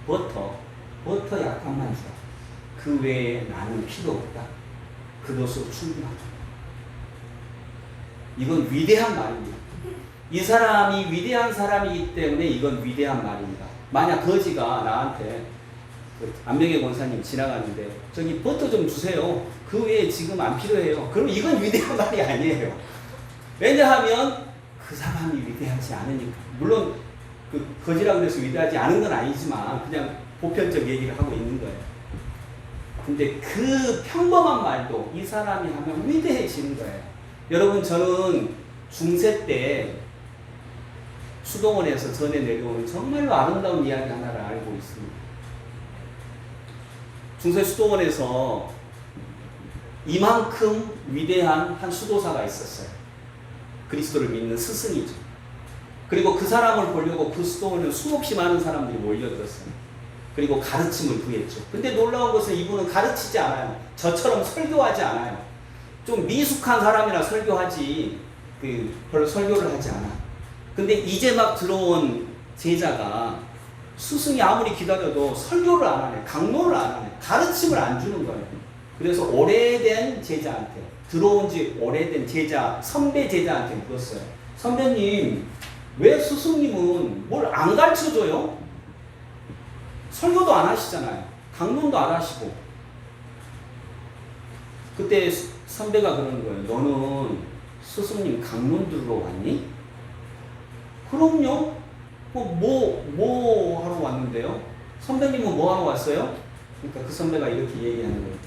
버터 약간만 주라. 그 외에 나는 필요 없다. 그것으로 충분하다. 이건 위대한 말입니다. 이 사람이 위대한 사람이기 때문에 이건 위대한 말입니다. 만약 거지가 나한테 안명의 권사님 지나가는데 저기 버터 좀 주세요. 그 외에 지금 안 필요해요. 그럼 이건 위대한 말이 아니에요. 왜냐하면 그 사람이 위대하지 않으니까. 물론 그 거지라고 해서 위대하지 않은 건 아니지만 그냥 보편적 얘기를 하고 있는 거예요. 근데 그 평범한 말도 이 사람이 하면 위대해지는 거예요. 여러분, 저는 중세 때 수동원에서 전해 내려오는 정말로 아름다운 이야기 하나를 알고 있습니다. 중세 수도원에서 이만큼 위대한 한 수도사가 있었어요. 그리스도를 믿는 스승이죠. 그리고 그 사람을 보려고 그 수도원에 수없이 많은 사람들이 몰려들었어요. 그리고 가르침을 구했죠. 근데 놀라운 것은 이분은 가르치지 않아요. 저처럼 설교하지 않아요. 좀 미숙한 사람이나 설교하지 별로 설교를 하지 않아. 근데 이제 막 들어온 제자가 스승이 아무리 기다려도 설교를 안 하네. 강론을 안 하네. 가르침을 안 주는 거예요. 그래서 오래된 제자한테, 들어온 지 오래된 제자, 선배 제자한테 물었어요. 선배님, 왜 스승님은 뭘 안 가르쳐줘요? 설교도 안 하시잖아요. 강론도 안 하시고. 그때 선배가 그러는 거예요. 너는 스승님 강론 들으러 왔니? 그럼요. 뭐 하러 왔는데요? 선배님은 뭐 하러 왔어요? 그러니까 그 선배가 이렇게 얘기하는 거예요.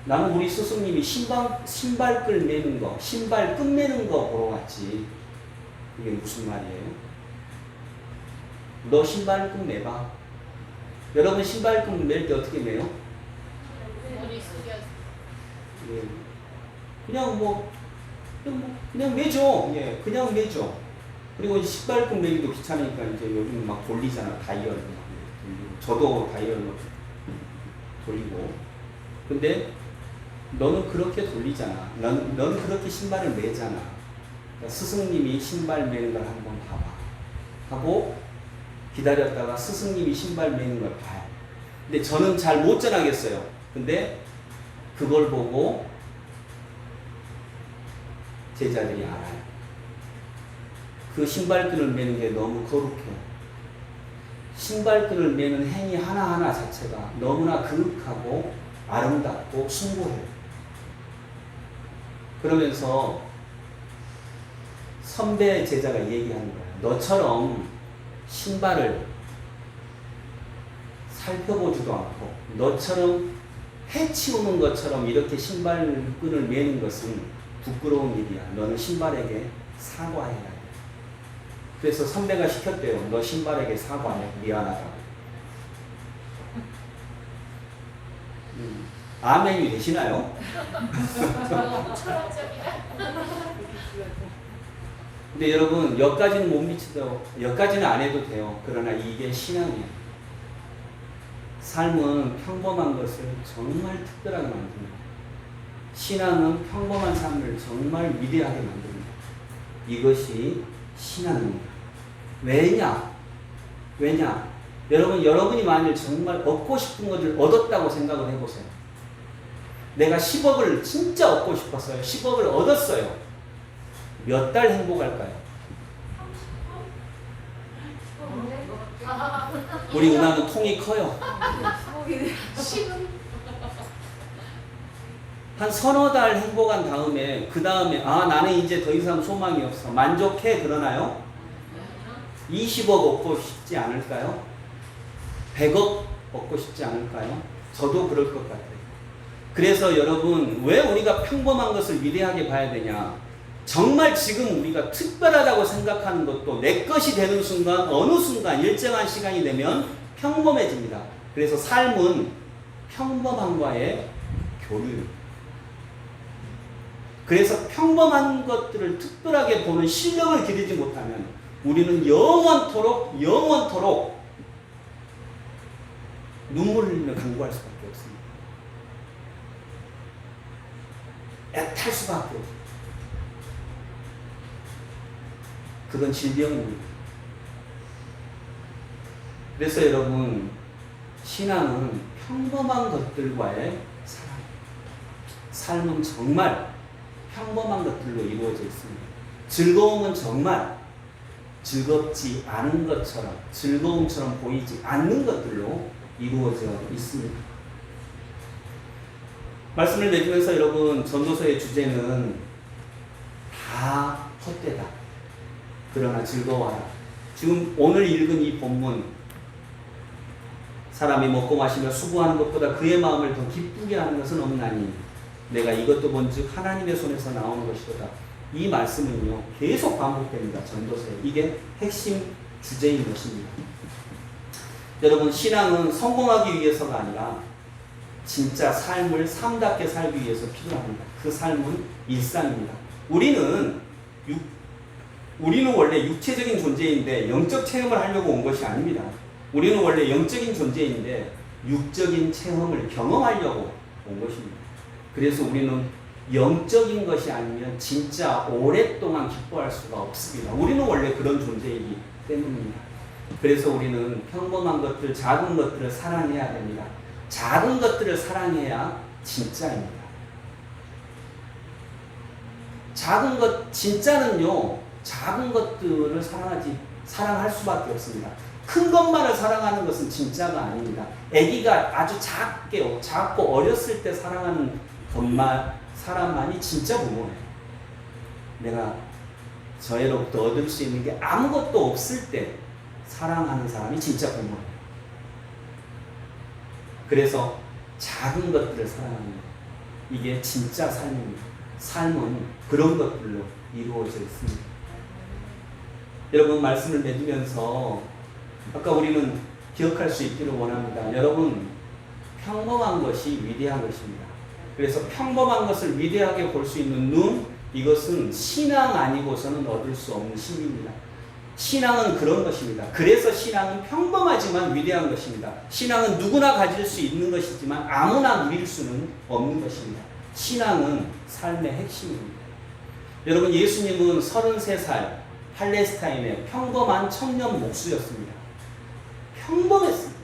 나는 우리 스승님이 신발끈 매는 거, 신발 끈 매는 거 보러 왔지. 이게 무슨 말이에요? 너 신발끈 매봐. 여러분, 신발끈 맬 때 어떻게 매요? 예. 그냥 매죠. 예, 그냥 매죠. 그리고 이제 신발끈 매기도 귀찮으니까 이제 요즘 막 돌리잖아. 다이얼. 저도 다이얼로 돌리고. 근데 너는 그렇게 돌리잖아. 너는 그렇게 신발을 매잖아. 그러니까 스승님이 신발 매는 걸 한번 봐봐. 하고 기다렸다가 스승님이 신발 매는 걸 봐요. 근데 저는 잘 못 전하겠어요. 근데 그걸 보고 제자들이 알아요. 그 신발끈을 매는 게 너무 거룩해요. 신발끈을 매는 행위 하나하나 자체가 너무나 그윽하고 아름답고 숭고해요. 그러면서 선배 제자가 얘기하는 거예요. 너처럼 신발을 살펴보지도 않고 너처럼 해치우는 것처럼 이렇게 신발끈을 매는 것은 부끄러운 일이야. 너는 신발에게 사과해야 해. 그래서 선배가 시켰대요. 너 신발에게 사과해. 미안하다고. 아멘이 되시나요? 근데 여러분, 여기까지는 못 미치도, 여기까지는 안 해도 돼요. 그러나 이게 신앙이에요. 삶은 평범한 것을 정말 특별하게 만듭니다. 신앙은 평범한 삶을 정말 위대하게 만듭니다. 이것이 신앙입니다. 왜냐? 여러분이 만일 정말 얻고 싶은 것을 얻었다고 생각을 해보세요. 내가 10억을 진짜 얻고 싶었어요. 10억을 얻었어요. 몇 달 행복할까요? 우리 은하는 통이 커요. 한 서너 달 행복한 다음에 그 다음에 나는 이제 더 이상 소망이 없어. 만족해. 그러나요? 20억 얻고 싶지 않을까요? 100억 얻고 싶지 않을까요? 저도 그럴 것 같아요. 그래서 여러분, 왜 우리가 평범한 것을 위대하게 봐야 되냐? 정말 지금 우리가 특별하다고 생각하는 것도 내 것이 되는 순간, 어느 순간 일정한 시간이 되면 평범해집니다. 그래서 삶은 평범함과의 교류입니다. 그래서 평범한 것들을 특별하게 보는 실력을 기르지 못하면 우리는 영원토록 눈물을 흘리며 간구할 수밖에 없습니다. 애탈 수밖에 없습니다. 그건 질병입니다. 그래서 여러분, 신앙은 평범한 것들과의 사랑. 삶은 정말 평범한 것들로 이루어져 있습니다. 즐거움은 정말 즐겁지 않은 것처럼, 즐거움처럼 보이지 않는 것들로 이루어져 있습니다. 말씀을 맺으면서 여러분, 전도서의 주제는 다 헛되다. 그러나 즐거워하라. 지금 오늘 읽은 이 본문, 사람이 먹고 마시며 수고하는 것보다 그의 마음을 더 기쁘게 하는 것은 없나니 내가 이것도 본즉 하나님의 손에서 나오는 것이로다. 이 말씀은요 계속 반복됩니다. 전도서에. 이게 핵심 주제인 것입니다. 여러분, 신앙은 성공하기 위해서가 아니라 진짜 삶을 삶답게 살기 위해서 필요합니다. 그 삶은 일상입니다. 우리는 원래 육체적인 존재인데 영적 체험을 하려고 온 것이 아닙니다. 우리는 원래 영적인 존재인데 육적인 체험을 경험하려고 온 것입니다. 그래서 우리는 영적인 것이 아니면 진짜 오랫동안 기뻐할 수가 없습니다. 우리는 원래 그런 존재이기 때문입니다. 그래서 우리는 평범한 것들, 작은 것들을 사랑해야 됩니다. 작은 것들을 사랑해야 진짜입니다. 진짜는요, 작은 것들을 사랑할 수밖에 없습니다. 큰 것만을 사랑하는 것은 진짜가 아닙니다. 아기가 아주 작고 어렸을 때 사랑하는 사람만이 진짜 부모예요. 내가 저애로부터 얻을 수 있는 게 아무것도 없을 때 사랑하는 사람이 진짜 부모예요. 그래서 작은 것들을 사랑합니다. 이게 진짜 삶입니다. 삶은 그런 것들로 이루어져 있습니다. 여러분, 말씀을 맺으면서 아까 우리는 기억할 수 있기를 원합니다. 여러분, 평범한 것이 위대한 것입니다. 그래서 평범한 것을 위대하게 볼 수 있는 눈, 이것은 신앙 아니고서는 얻을 수 없는 힘입니다. 신앙은 그런 것입니다. 그래서 신앙은 평범하지만 위대한 것입니다. 신앙은 누구나 가질 수 있는 것이지만 아무나 누릴 수는 없는 것입니다. 신앙은 삶의 핵심입니다. 여러분, 예수님은 33살 팔레스타인의 평범한 청년 목수였습니다. 평범했습니다.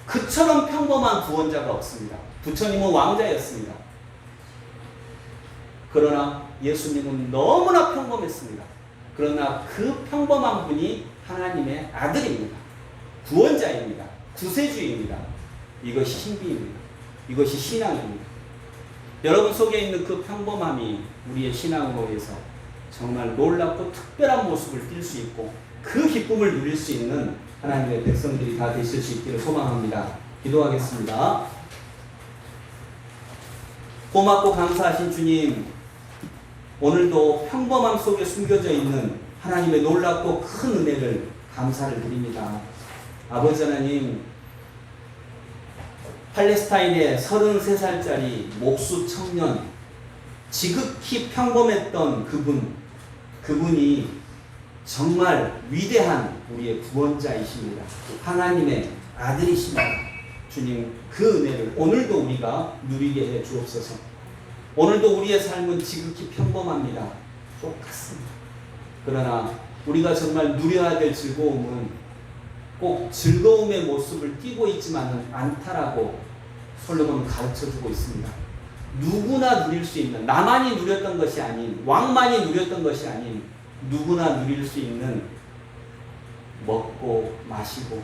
그처럼 평범한 구원자가 없습니다. 부처님은 왕자였습니다. 그러나 예수님은 너무나 평범했습니다. 그러나 그 평범한 분이 하나님의 아들입니다. 구원자입니다. 구세주입니다. 이것이 신비입니다. 이것이 신앙입니다. 여러분 속에 있는 그 평범함이 우리의 신앙으로 해서 정말 놀랍고 특별한 모습을 띌 수 있고 그 기쁨을 누릴 수 있는 하나님의 백성들이 다 되실 수 있기를 소망합니다. 기도하겠습니다. 고맙고 감사하신 주님, 오늘도 평범함 속에 숨겨져 있는 하나님의 놀랍고 큰 은혜를 감사를 드립니다. 아버지 하나님, 팔레스타인의 33살짜리 목수 청년, 지극히 평범했던 그분이 정말 위대한 우리의 구원자이십니다. 하나님의 아들이십니다. 주님, 그 은혜를 오늘도 우리가 누리게 해 주옵소서. 오늘도 우리의 삶은 지극히 평범합니다. 똑같습니다. 그러나 우리가 정말 누려야 될 즐거움은 꼭 즐거움의 모습을 띠고 있지만은 않다라고 솔로몬은 가르쳐주고 있습니다. 누구나 누릴 수 있는, 나만이 누렸던 것이 아닌, 왕만이 누렸던 것이 아닌 누구나 누릴 수 있는 먹고 마시고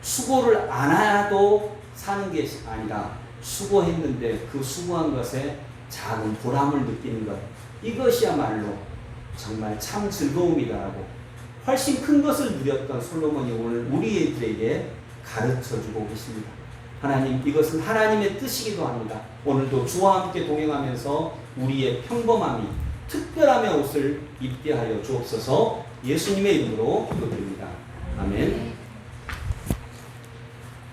수고를 안 해도 사는 게 아니라 수고했는데 그 수고한 것에 작은 보람을 느끼는 것, 이것이야말로 정말 참 즐거움이다라고 훨씬 큰 것을 누렸던 솔로몬이 오늘 우리들에게 가르쳐주고 계십니다. 하나님, 이것은 하나님의 뜻이기도 합니다. 오늘도 주와 함께 동행하면서 우리의 평범함이 특별함의 옷을 입게 하여 주옵소서. 예수님의 이름으로 기도드립니다. 아멘.